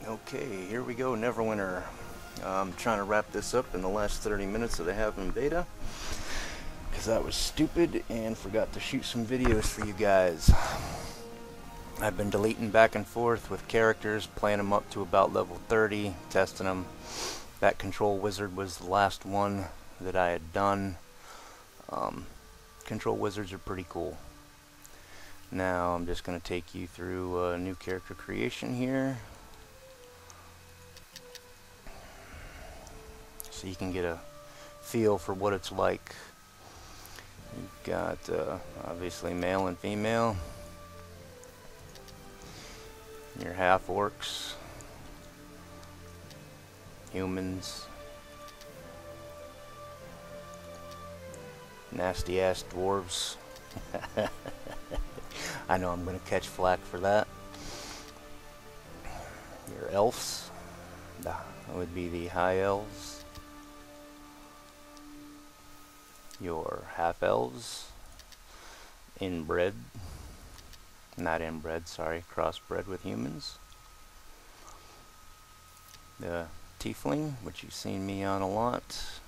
Okay, here we go, Neverwinter. I'm trying to wrap this up in the last 30 minutes that I have in beta, because I was stupid and forgot to shoot some videos for you guys. I've been deleting back and forth with characters, playing them up to about level 30, testing them. That control wizard was the last one that I had done. Control wizards are pretty cool. Now I'm just going to take you through a new character creation here, so you can get a feel for what it's like. You've got obviously male and female, your half orcs, humans, nasty ass dwarves. I know I'm gonna catch flack for that. Your elves, that would be the high elves. Your half elves, inbred, not inbred, sorry, crossbred with humans. The tiefling, which you've seen me on a lot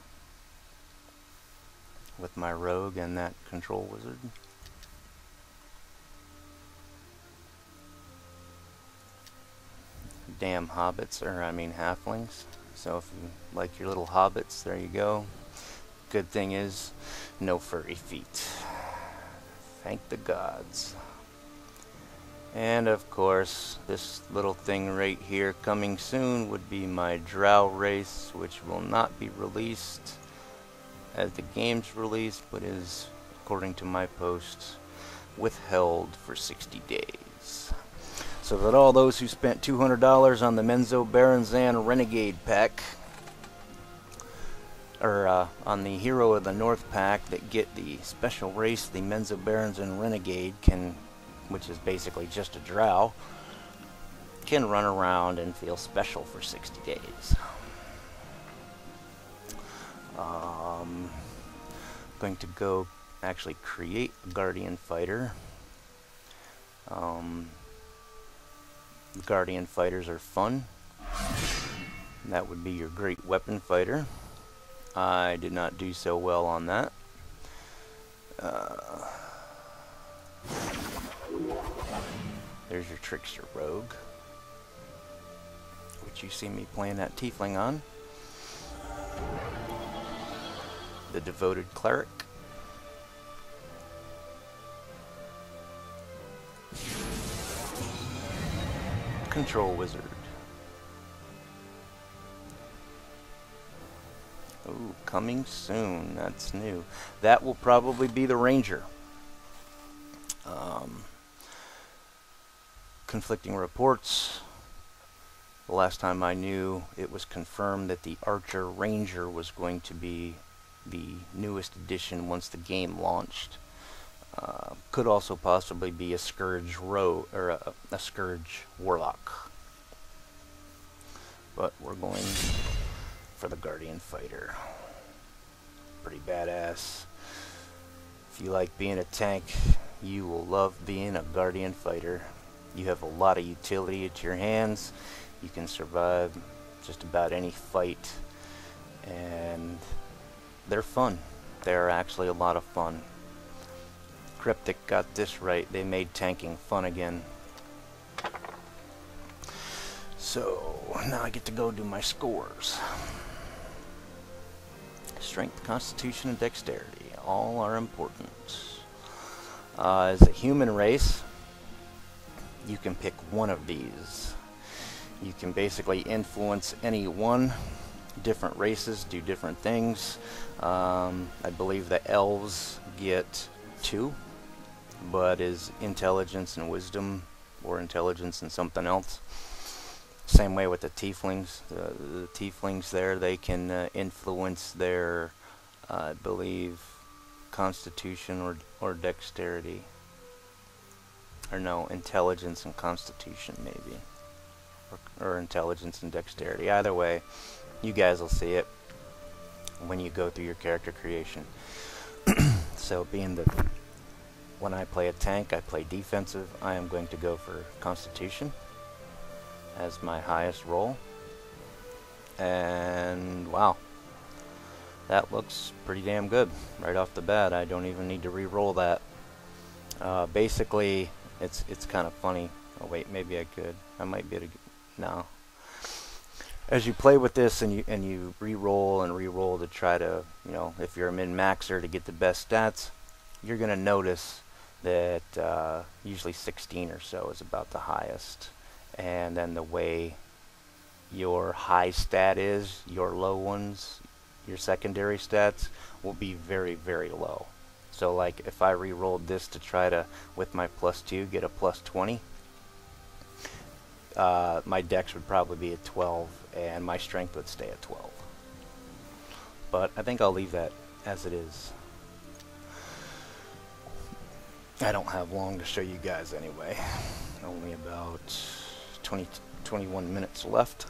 with my rogue and that control wizard. Damn hobbits, or I mean halflings. So if you like your little hobbits, there you go. Good thing is, no furry feet. Thank the gods. And of course, this little thing right here coming soon would be my drow race, which will not be released as the game's released, but is, according to my posts, withheld for 60 days. So that all those who spent $200 on the Menzo Baranzan Renegade pack, or on the Hero of the North pack, that get the special race, the Menzo Baranzan Renegade, which is basically just a drow, can run around and feel special for 60 days. Going to go actually create a Guardian Fighter. Guardian Fighters are fun. That would be your Great Weapon Fighter. I did not do so well on that. There's your Trickster Rogue, which you see me playing that Tiefling on. The Devoted Cleric. Control Wizard. Ooh, coming soon. That's new. That will probably be the Ranger. Conflicting reports. The last time I knew, it was confirmed that the Archer Ranger was going to be the newest addition once the game launched. Could also possibly be a Scourge or a Scourge Warlock. But we're going for the Guardian Fighter. Pretty badass. If you like being a tank, you will love being a Guardian Fighter. You have a lot of utility at your hands. You can survive just about any fight, and they're fun. They're actually a lot of fun. Cryptic got this right. They made tanking fun again. So now I get to go do my scores. Strength, Constitution, and Dexterity. All are important. As a human race, you can pick one of these. You can basically influence any one. Different races do different things. I believe the elves get 2, but is intelligence and wisdom, or intelligence and something else. Same way with the tieflings. The tieflings there, they can influence their, I believe, constitution or dexterity. Or no, intelligence and constitution maybe. Or intelligence and dexterity. Either way, you guys will see it when you go through your character creation. So being that when I play a tank, I play defensive, I am going to go for constitution. as my highest roll. And wow, that looks pretty damn good right off the bat. I don't even need to re-roll that. Basically, it's kind of funny. Oh wait, maybe I could. I might be able to. No. As you play with this and you re-roll and re-roll to try to, you know, if you're a min-maxer to get the best stats, you're gonna notice that usually 16 or so is about the highest, and then the way your high stat is, your low ones, your secondary stats will be very, very low. So like if I re-rolled this to try to, with my +2, get a +20, my dex would probably be at 12 and my strength would stay at 12. But I think I'll leave that as it is. I don't have long to show you guys anyway. Only about 21 minutes left.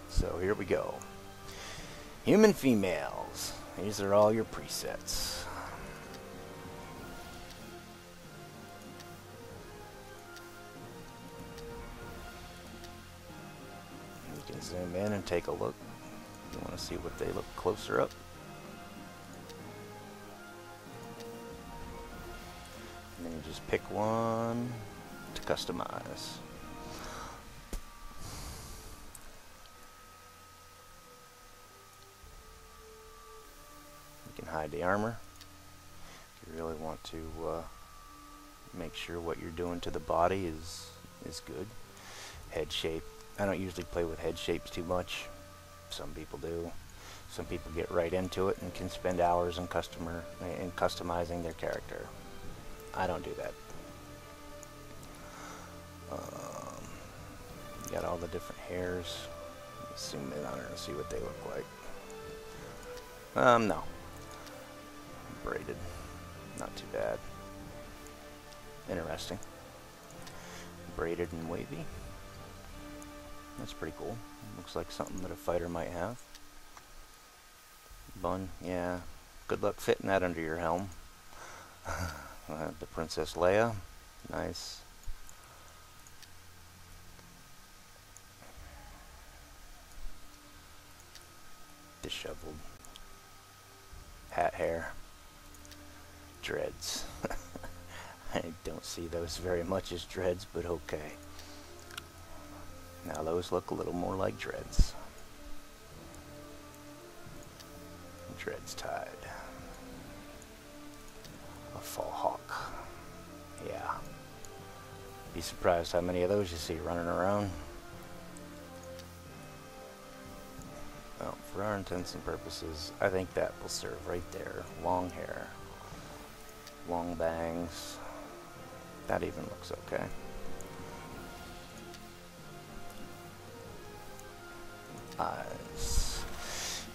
So here we go. Human females. These are all your presets. You can zoom in and take a look. You want to see what they look closer up. And then you just pick one to customize. You can hide the armor if you really want to make sure what you're doing to the body is good. Head shape. I don't usually play with head shapes too much. Some people do. Some people get right into it and can spend hours in customizing their character. I don't do that. You got all the different hairs. Zoom in on her and see what they look like. No. Braided. Not too bad. Interesting. Braided and wavy. That's pretty cool. Looks like something that a fighter might have. Bun, yeah. Good luck fitting that under your helm. The Princess Leia. Nice. Disheveled. Hat hair. Dreads. I don't see those very much as dreads, but okay. Now those look a little more like dreads. Dreads tied. A fall hawk. Yeah. Be surprised how many of those you see running around. Well, for our intents and purposes, I think that will serve right there. Long hair. Long bangs. That even looks okay. Eyes.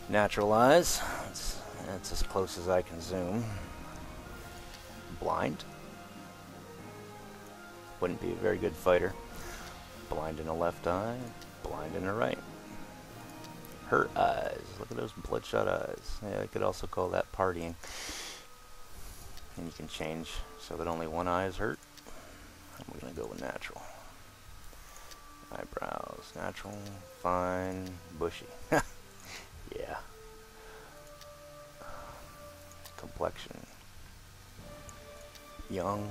Natural eyes. That's as close as I can zoom. Blind. Wouldn't be a very good fighter. Blind in the left eye. Blind in the right. Hurt eyes. Look at those bloodshot eyes. Yeah, I could also call that partying. And you can change so that only one eye is hurt. I'm going to go with natural. Eyebrows. Natural. Fine. Bushy. Yeah. Complexion. Young.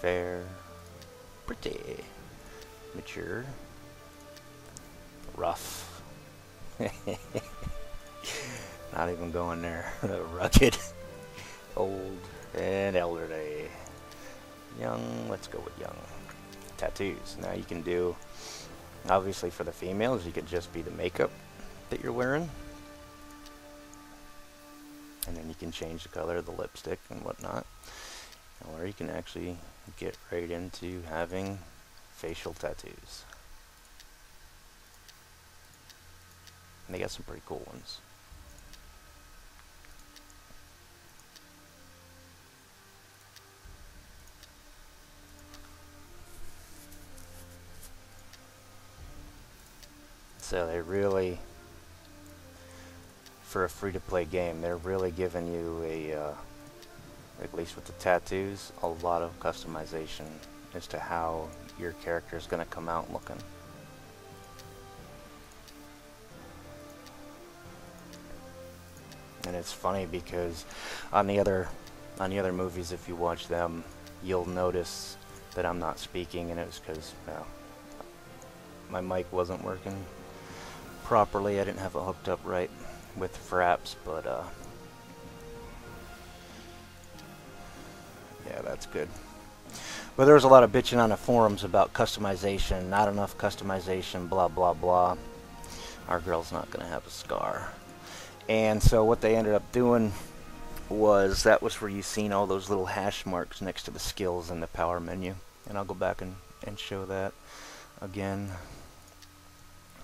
Fair. Pretty. Mature. Rough. Not even going there. Rugged. Old and elderly. Young. Let's go with young. Tattoos. Now you can do, obviously for the females, you could just be the makeup that you're wearing. And then you can change the color of the lipstick and whatnot. Or you can actually get right into having facial tattoos. And they got some pretty cool ones. So they really, for a free-to-play game, they're really giving you a, at least with the tattoos, a lot of customization as to how your character is going to come out looking. And it's funny because on the other movies, if you watch them, you'll notice that I'm not speaking, and it was because, well, my mic wasn't working properly. I didn't have it hooked up right with fraps, but yeah, that's good. But there was a lot of bitching on the forums about customization, not enough customization, blah blah blah. Our girl's not gonna have a scar. And so what they ended up doing was, that was where you seen all those little hash marks next to the skills in the power menu. And I'll go back and show that again.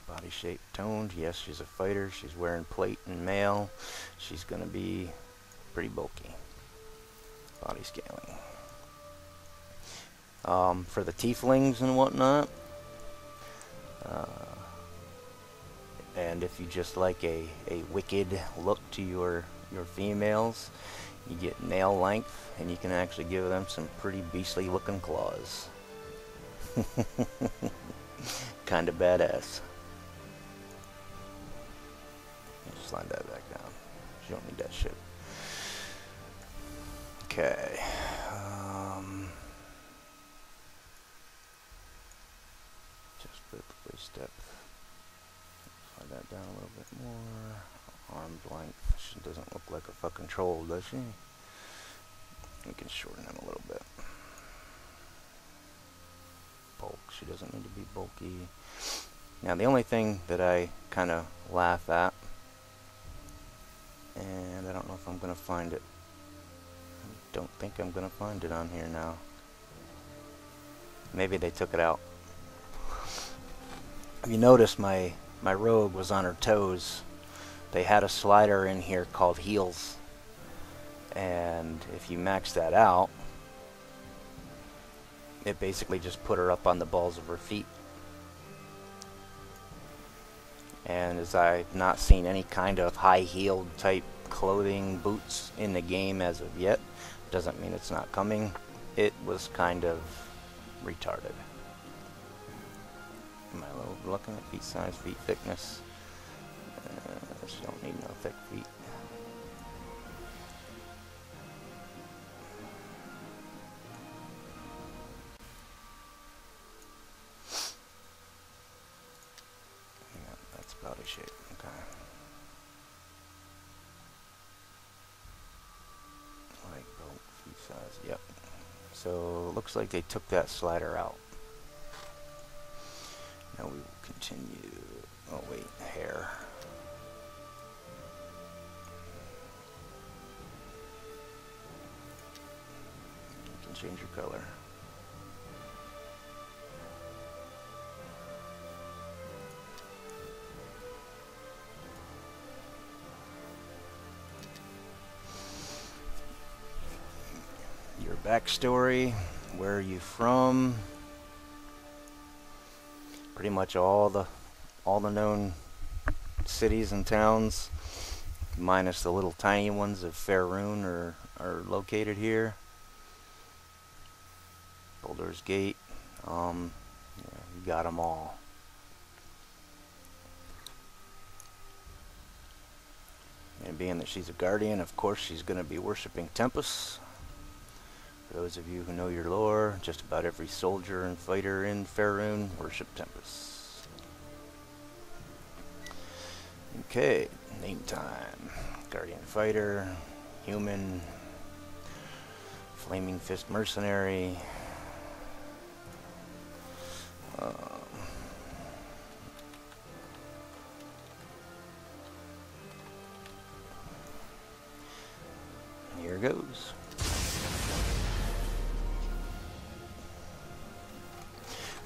Body shape toned. Yes, she's a fighter. She's wearing plate and mail. She's going to be pretty bulky. Body scaling. For the tieflings and whatnot, and if you just like a wicked look to your females, you get nail length, and you can actually give them some pretty beastly looking claws. Kind of badass. Slide that back down. You don't need that shit. Okay. Just put the waist depth. Slide that down a little bit more. Arms length. She doesn't look like a fucking troll, does she? We can shorten him a little bit. Bulk. She doesn't need to be bulky. Now the only thing that I kind of laugh at, and I don't know if I'm going to find it. I don't think I'm going to find it on here now. Maybe they took it out. If you notice, my rogue was on her toes. They had a slider in here called heels. And if you max that out, it basically just put her up on the balls of her feet. And as I've not seen any kind of high-heeled type clothing, boots in the game as of yet, doesn't mean it's not coming. It was kind of retarded. Am I looking at feet size, feet thickness? She don't need no thick feet. Yeah, that's body shape. Okay. Like boat, feet size. Yep. So it looks like they took that slider out. Now we will continue. Oh wait, hair. Change your color. Your backstory, where are you from? Pretty much all the known cities and towns, minus the little tiny ones of Faerun, are located here. Boulder's Gate, yeah, you got them all. And being that she's a guardian, of course she's going to be worshipping Tempest. For those of you who know your lore, just about every soldier and fighter in Faerun worship Tempest. Okay, name time. Guardian fighter, human, flaming fist mercenary. Here goes.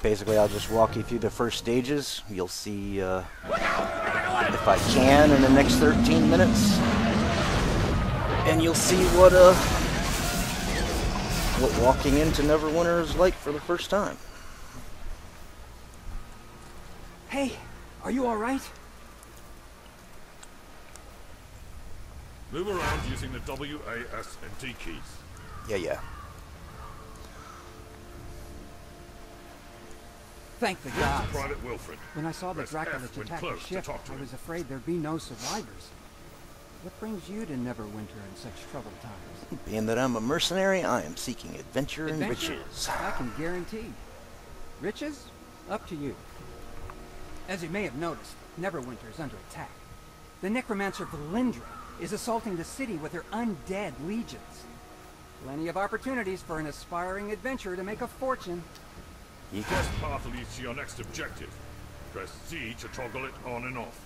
Basically, I'll just walk you through the first stages. You'll see if I can in the next 13 minutes, and you'll see what walking into Neverwinter is like for the first time. Hey, are you all right? Move around using the W, A, S, and T keys. Yeah. Thank the This is gods. Private Wilfred. When I saw the Press Dracula F when attack the close to ship, talk to I him. was afraid there'd be no survivors. What brings you to Neverwinter in such troubled times? Being that I'm a mercenary, I am seeking adventure and Adventure? riches. I can guarantee. Riches? Up to you. As you may have noticed, Neverwinter is under attack. The necromancer Valindra is assaulting the city with her undead legions. Plenty of opportunities for an aspiring adventurer to make a fortune. You Quest path leads to your next objective. Press Z to toggle it on and off.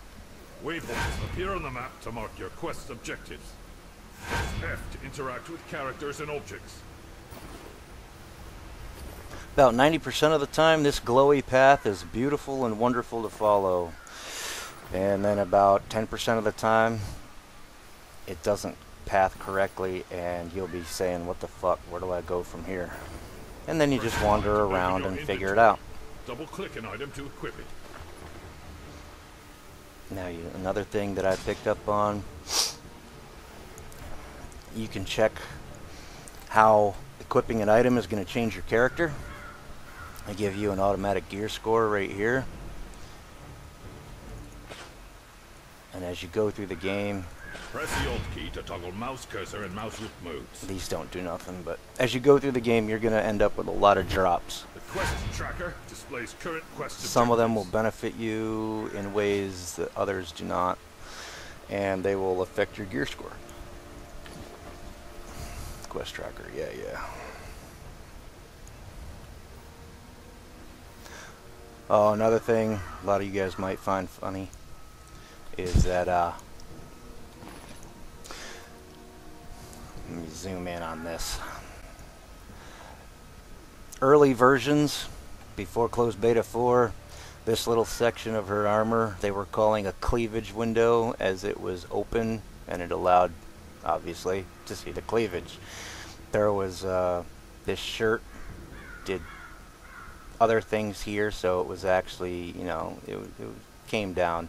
Waypoints appear on the map to mark your quest's objectives. Press F to interact with characters and objects. About 90% of the time, this glowy path is beautiful and wonderful to follow. And then about 10% of the time, it doesn't path correctly, and you'll be saying, what the fuck, where do I go from here? And then you just wander around and figure it out. Double-click an item to equip it. Now, another thing that I picked up on, you can check how equipping an item is going to change your character. I give you an automatic gear score right here. And as you go through the game, Press the Alt key to toggle mouse cursor and mouse whip modes. these don't do nothing, but as you go through the game, you're going to end up with a lot of drops. The quest tracker displays current quest Some of them will objectives. benefit you in ways that others do not, and they will affect your gear score. Quest tracker, yeah. Oh, another thing a lot of you guys might find funny is that, let me zoom in on this. Early versions, before closed beta 4, this little section of her armor they were calling a cleavage window, as it was open and it allowed, obviously, to see the cleavage. There was this shirt did other things here, so it was actually, you know, it came down.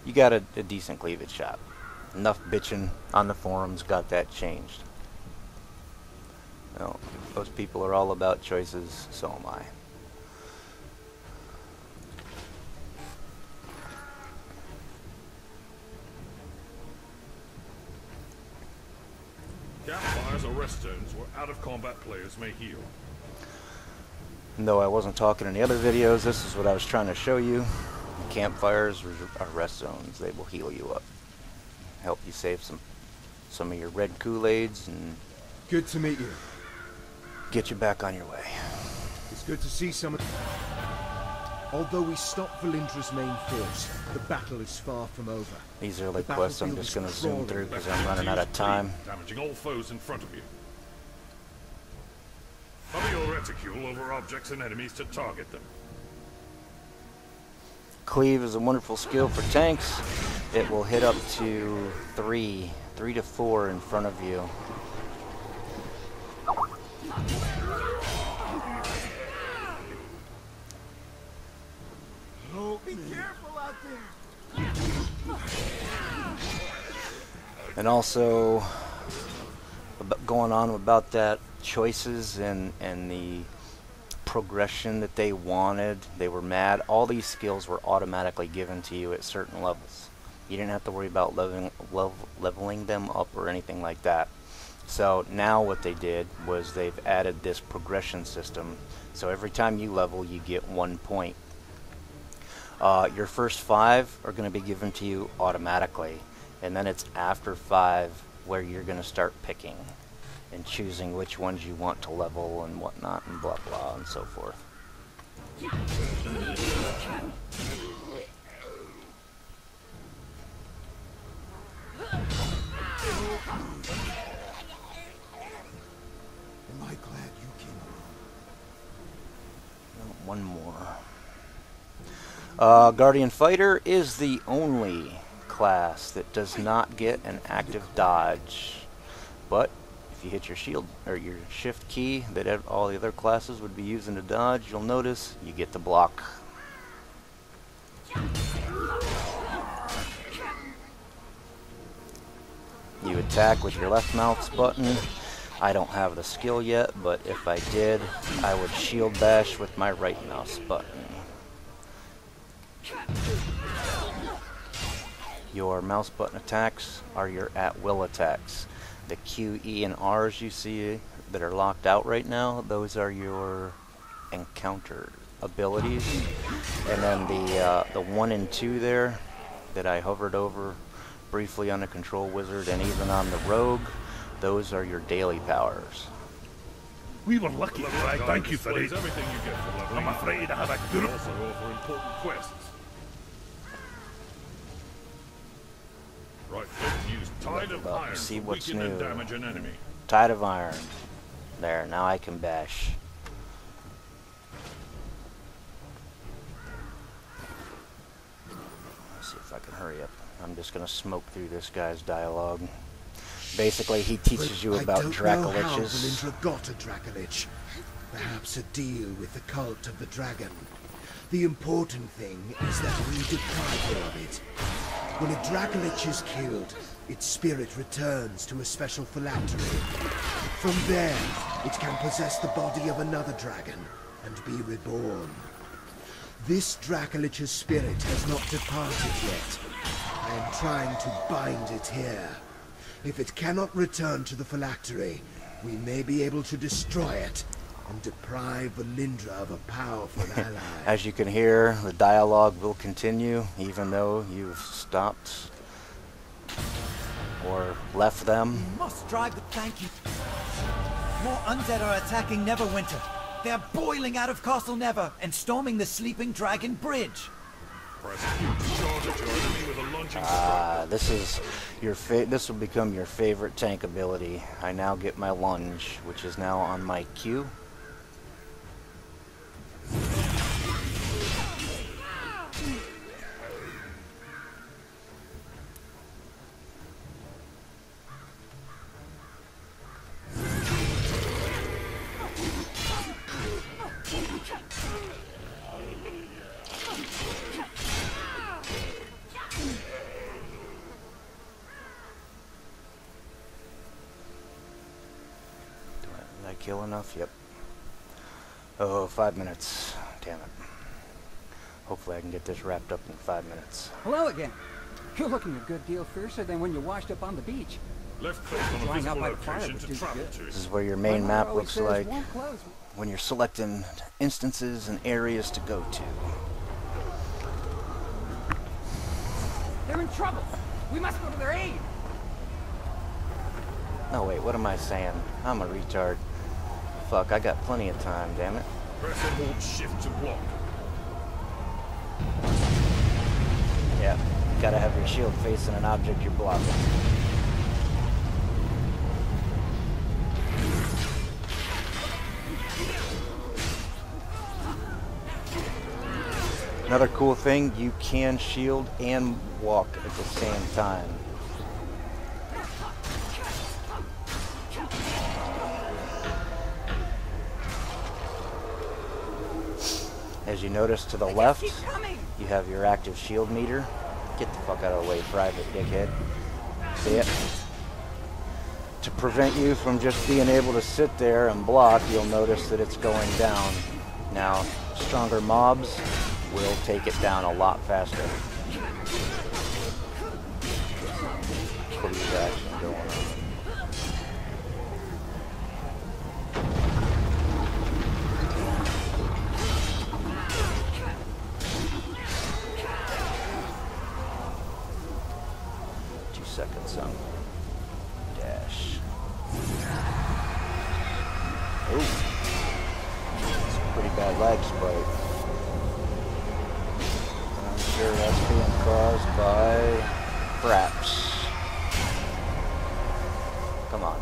You got a decent cleavage shot. Enough bitching on the forums got that changed. Well, those people are all about choices, so am I. Campfires or rest zones where out-of-combat players may heal. And though I wasn't talking in the other videos, this is what I was trying to show you. Campfires are rest zones. They will heal you up, help you save some of your red Kool-Aids, and Good to meet you. get you back on your way. It's good to see some of... Although we stopped Valindra's main force, the battle is far from over. These early The quests I'm battlefield just is going to zoom crawling. through because I'm running out of time. Damaging all foes in front of you. Hover your reticule over objects and enemies to target them. Cleave is a wonderful skill for tanks. It will hit up to 3 to 4 in front of you. Be careful out there! And also, going on about that, choices and the progression that they wanted, they were mad. All these skills were automatically given to you at certain levels. You didn't have to worry about leveling them up or anything like that. So now what they did was they've added this progression system. So every time you level, you get 1 point. Your first 5 are going to be given to you automatically, and then it's after 5 where you're going to start picking and choosing which ones you want to level and whatnot and blah blah and so forth. Am I glad you came along? One more. Guardian Fighter is the only class that does not get an active dodge, but if you hit your shield or your shift key that all the other classes would be using to dodge, you'll notice you get to block. You attack with your left mouse button. I don't have the skill yet, but if I did, I would shield bash with my right mouse button. Your mouse button attacks are your at-will attacks. The Q, E, and R's you see that are locked out right now, those are your encounter abilities. And then the 1 and 2 there that I hovered over briefly on the control wizard and even on the rogue, those are your daily powers. We were lucky. Thank you for it. Everything you get for leveling. I'm afraid I have a We group. also offer important quests. Right, click, use Tide of Well, Iron see to what's weaken and new. damage an enemy. Tide of Iron. There, now I can bash. Let's see if I can hurry up. I'm just gonna smoke through this guy's dialogue. Basically, he teaches you about I don't know how Dracoliches. Valindra got a Dracolich. Perhaps a deal with the cult of the dragon. The important thing is that we deprive her of it. When a Dracolich is killed, its spirit returns to a special phylactery. From there, it can possess the body of another dragon and be reborn. This Dracolich's spirit has not departed yet. I am trying to bind it here. If it cannot return to the phylactery, we may be able to destroy it and deprive Valindra of a powerful ally. As you can hear, the dialogue will continue even though you've stopped or left them. Must drive the... Thank you. More undead are attacking Neverwinter. They are boiling out of Castle Never and storming the Sleeping Dragon Bridge. Press Q to charge at your enemy with a lunging This is your this will become your favorite tank ability. I now get my lunge, which is now on my Q. Did I kill enough? Yep. Oh, 5 minutes. Damn it. Hopefully I can get this wrapped up in 5 minutes. Hello again. You're looking a good deal fiercer than when you washed up on the beach. Left click on a Flying visible out by the fire location would to do travel good. to. This is where your main My map mother always looks says, like "Warm clothes." when you're selecting instances and areas to go to. They're in trouble. We must go to their aid. No, wait, what am I saying? I'm a retard. Fuck, I got plenty of time, damn it. Press and hold shift to block. Yeah, gotta have your shield facing an object you're blocking. Another cool thing, you can shield and walk at the same time. As you notice to the left, Keep coming. you have your active shield meter. Get the fuck out of the way, private dickhead. See it? To prevent you from just being able to sit there and block, you'll notice that it's going down. Now, stronger mobs will take it down a lot faster. Please action going on. Seconds on dash. Oh, it's a pretty bad lag spike. I'm sure that's being caused by fraps. Come on.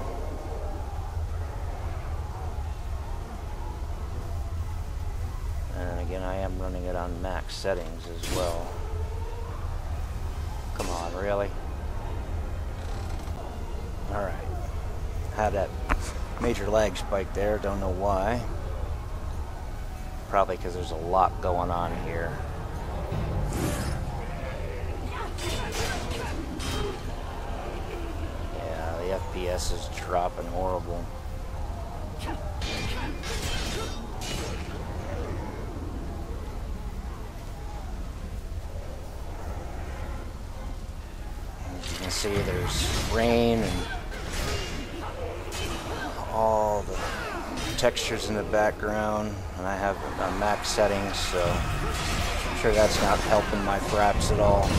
And again, I am running it on max settings as well. Come on, really? Alright, had that major lag spike there, don't know why. Probably because there's a lot going on here. Yeah, the FPS is dropping horrible. see there's rain and all the textures in the background, and I have max settings, so I'm sure that's not helping my fraps at all.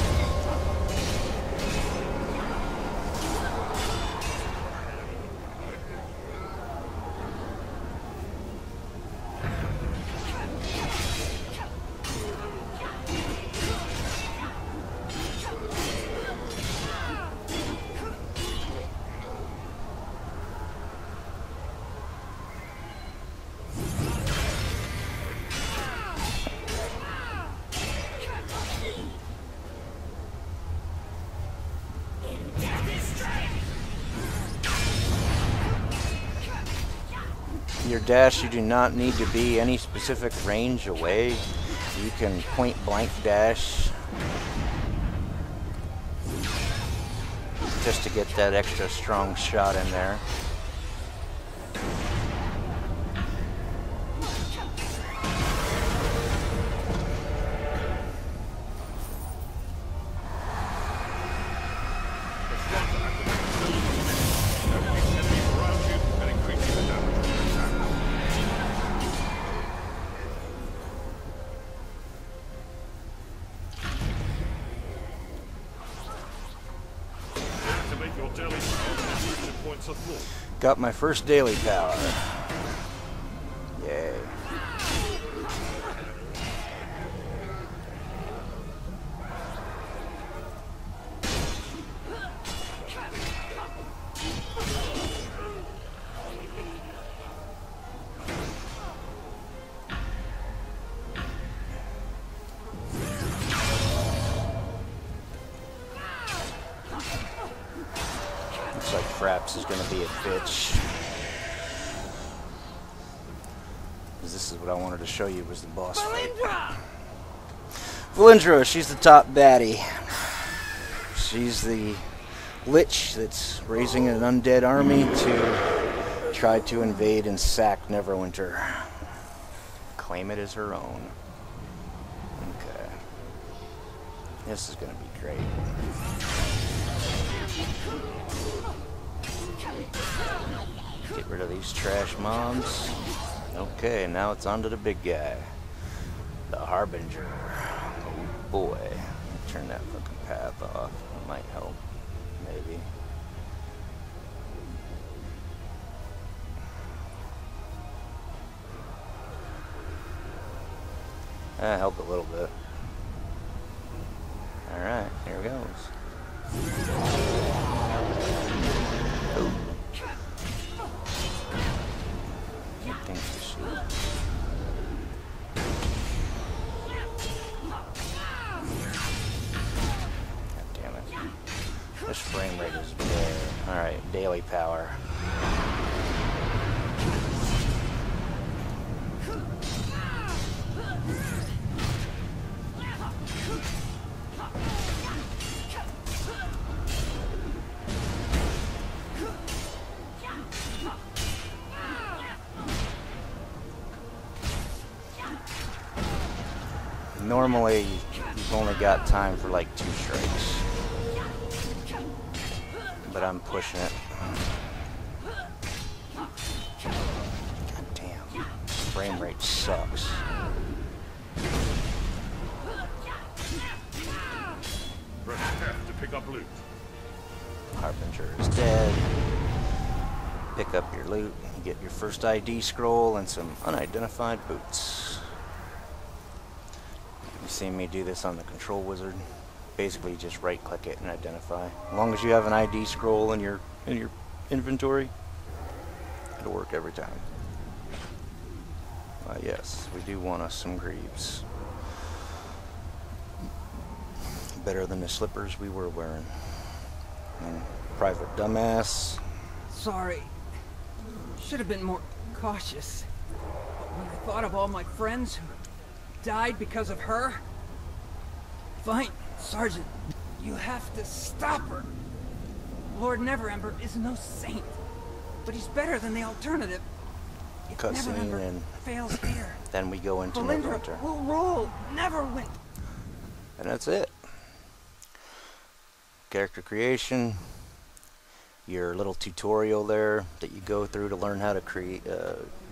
Your dash, you do not need to be any specific range away. You can point blank dash just to get that extra strong shot in there. Got my first daily power. Yay. Looks like Fraps is going to be a bitch. This is what I wanted to show you was the boss fight. Valindra, she's the top baddie. She's the lich that's raising an undead army to try to invade and sack Neverwinter. Claim it as her own. Okay. This is going to be great. Get rid of these trash mobs. Okay, now it's on to the big guy. The Harbinger. Oh boy. Turn that fucking path off. It might help. Maybe. That helped a little bit. Alright, here it goes. Oh. This frame rate is bad. Alright, daily power. Normally, you've only got time for like 2 strikes. But I'm pushing it. God damn. Frame rate sucks. Press F to pick up loot. Harbinger is dead. Pick up your loot. You get your first ID scroll and some unidentified boots. You see me do this on the control wizard. Basically, just right-click it and identify. As long as you have an ID scroll in your inventory, it'll work every time. Yes, we do want us some greaves. Better than the slippers we were wearing. And Private Dumbass. Sorry. Should have been more cautious. When I thought of all my friends who died because of her. Fine. Sergeant, you have to stop her. Lord Neverember is no saint, but he's better than the alternative. If Cutscene and fails here, then we go into Neverwinter. We'll roll Neverwinter. And that's it. character creation, your little tutorial there that you go through to learn how to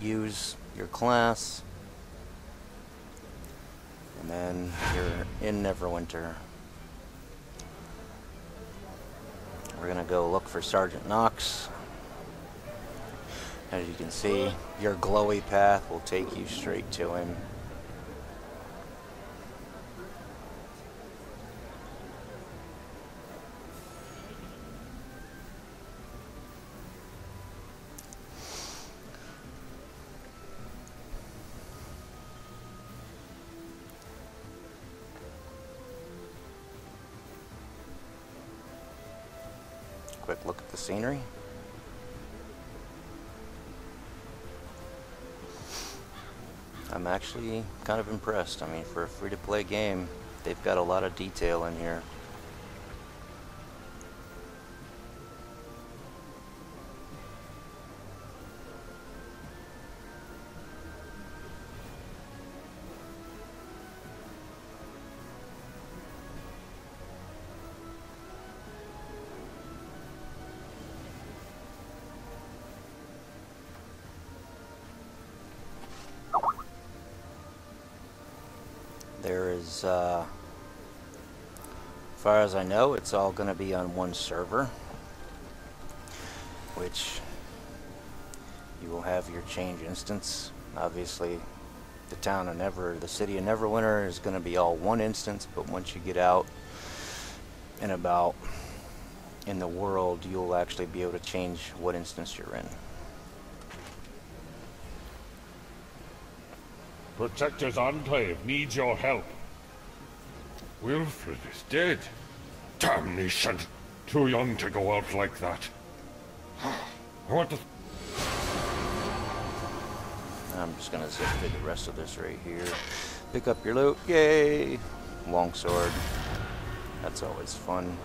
use your class, and then you're in Neverwinter. We're gonna go look for Sergeant Knox. As you can see, your glowy path will take you straight to him. Quick look at the scenery. I'm actually kind of impressed. I mean, for a free-to-play game, they've got a lot of detail in here. There is, as far as I know, it's all going to be on one server, which you will have your change instance. Obviously, the city of Neverwinter is going to be all one instance, but once you get out and about in the world, you'll actually be able to change what instance you're in. Protector's Enclave needs your help. Wilfred is dead. Damnation! Too young to go out like that. I want to... I'm just gonna zip through the rest of this right here. Pick up your loot. Yay! Longsword. That's always fun.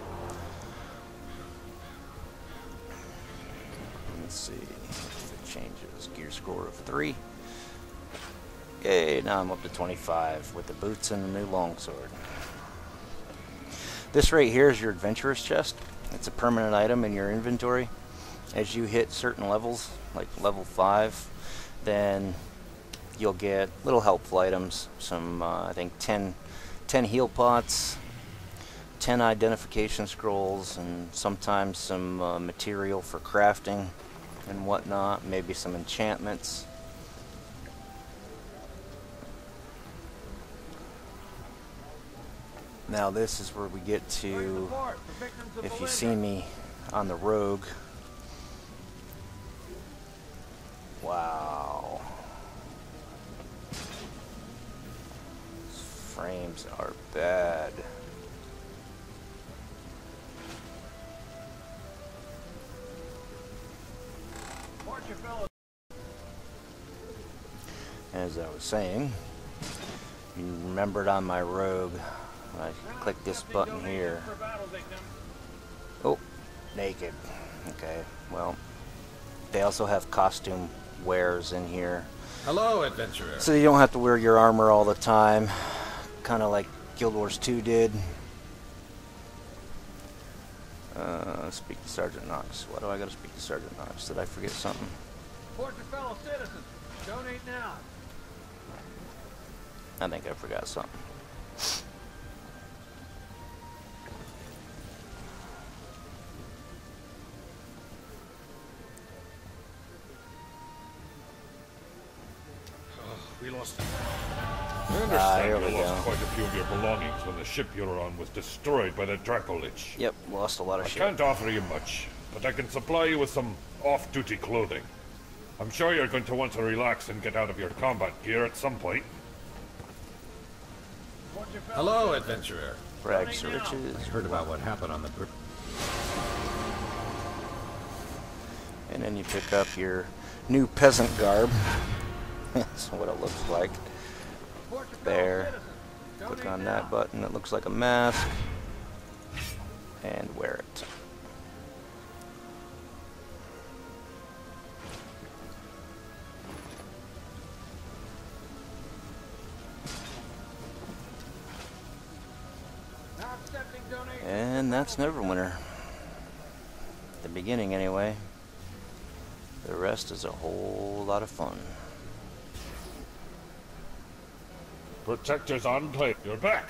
Let's see if it changes. Gear score of 3. Yay, now I'm up to 25 with the boots and the new longsword. This right here is your adventurer's chest. It's a permanent item in your inventory. As you hit certain levels, like level 5, then you'll get little helpful items. Some, I think 10 heal pots, 10 identification scrolls, and sometimes some material for crafting and whatnot. Maybe some enchantments. Now this is where we get to, if you see me on the rogue. Wow. These frames are bad. As I was saying, you remembered on my rogue, I click this button here. Oh, naked. Okay, well, they also have costume wares in here. Hello, adventurer. So you don't have to wear your armor all the time, kind of like Guild Wars 2 did. Speak to Sergeant Knox. Why do I gotta speak to Sergeant Knox? Did I forget something? Support your fellow citizens. Donate now. I think I forgot something. We lost... I understand here you we lost go. quite a few of your belongings when the ship you were on was destroyed by the Dracolich. Yep, lost a lot of I shit. can't offer you much, but I can supply you with some off-duty clothing. I'm sure you're going to want to relax and get out of your combat gear at some point. Hello, adventurer. Rags to riches. I heard about what happened on the bridge. And then you pick up your new peasant garb. That's what it looks like. There. Click on that button. It looks like a mask. And wear it. And And that's Neverwinter. The beginning, anyway. The rest is a whole lot of fun. Protectors enclave, you're back.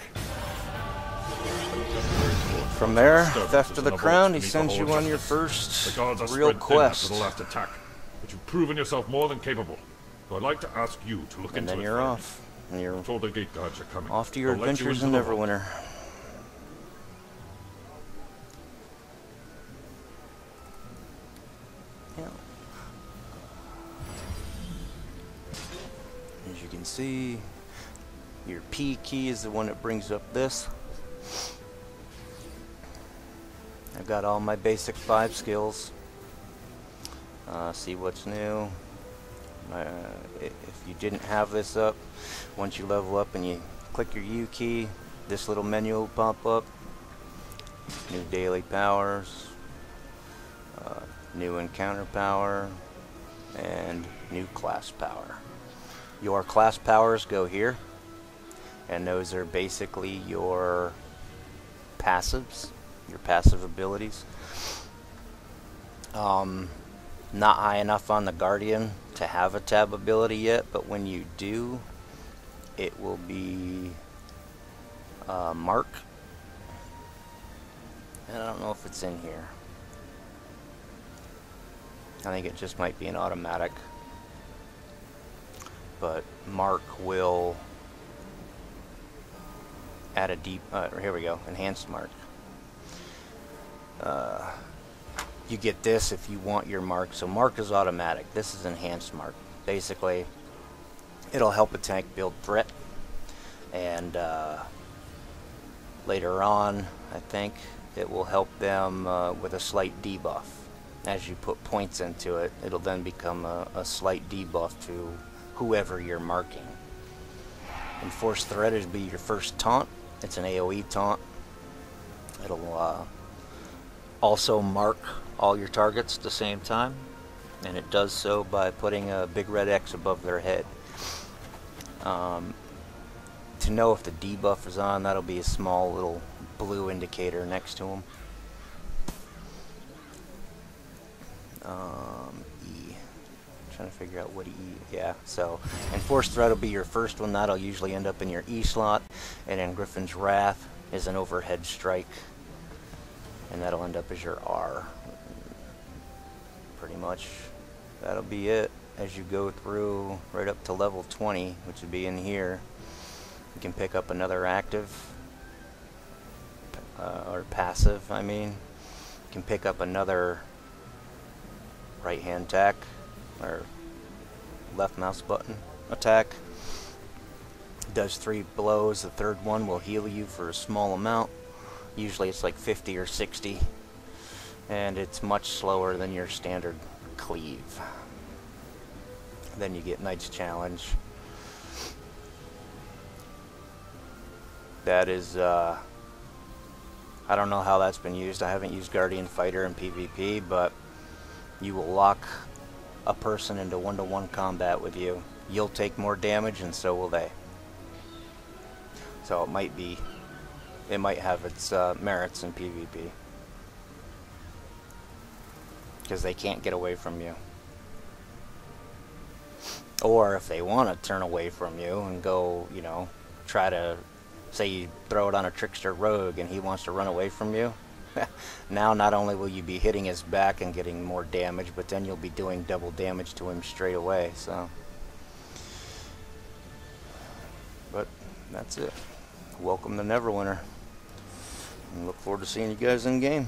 From there, Theft of the Crown, he sends you on your first The guards are real spread thin quest. after the last attack, but you've proven yourself more than capable. So I'd like to ask you to look And into then it you're further. off. And you're Told the gate guards are coming. off to your They'll let you adventures in into the vault. Neverwinter. Yeah. As you can see, your P key is the one that brings up this. I've got all my basic 5 skills. See what's new. If you didn't have this up, once you level up and you click your U key, this little menu will pop up. New daily powers, new encounter power, and new class power. Your class powers go here, and those are basically your passives, your passive abilities. Not high enough on the Guardian to have a tab ability yet, but when you do, it will be Mark. And I don't know if it's in here. I think it just might be an automatic. But Mark will add a deep, here we go, enhanced Mark. You get this if you want your Mark. So Mark is automatic. This is enhanced Mark. Basically, it'll help a tank build threat. And later on, I think, it will help them with a slight debuff. As you put points into it, it'll then become a slight debuff to whoever you're marking. Enforced Threat will be your first taunt. It's an AoE taunt. It'll also mark all your targets at the same time, and it does so by putting a big red X above their head. To know if the debuff is on, that'll be a small little blue indicator next to them. E. Trying to figure out what E. Yeah, so Enforced Threat will be your first one. That'll usually end up in your E slot, and then Griffin's Wrath is an overhead strike, and that'll end up as your R. Pretty much that'll be it. As you go through right up to level 20, which would be in here, you can pick up another active or passive, I mean. You can pick up another right hand attack or left mouse button attack. Does 3 blows. The third one will heal you for a small amount. Usually it's like 50 or 60, and it's much slower than your standard cleave. Then you get Knight's Challenge. That is, I don't know how that's been used. I haven't used Guardian Fighter in PvP, but you will lock a person into 1-to-1 combat with you. You'll take more damage, and so will they. So it might have its merits in PvP, because they can't get away from you. Or if they want to turn away from you and go, you know, try to, say you throw it on a trickster rogue and he wants to run away from you, now not only will you be hitting his back and getting more damage, but then you'll be doing double damage to him straight away. So, but that's it. Welcome to Neverwinter, and look forward to seeing you guys in game.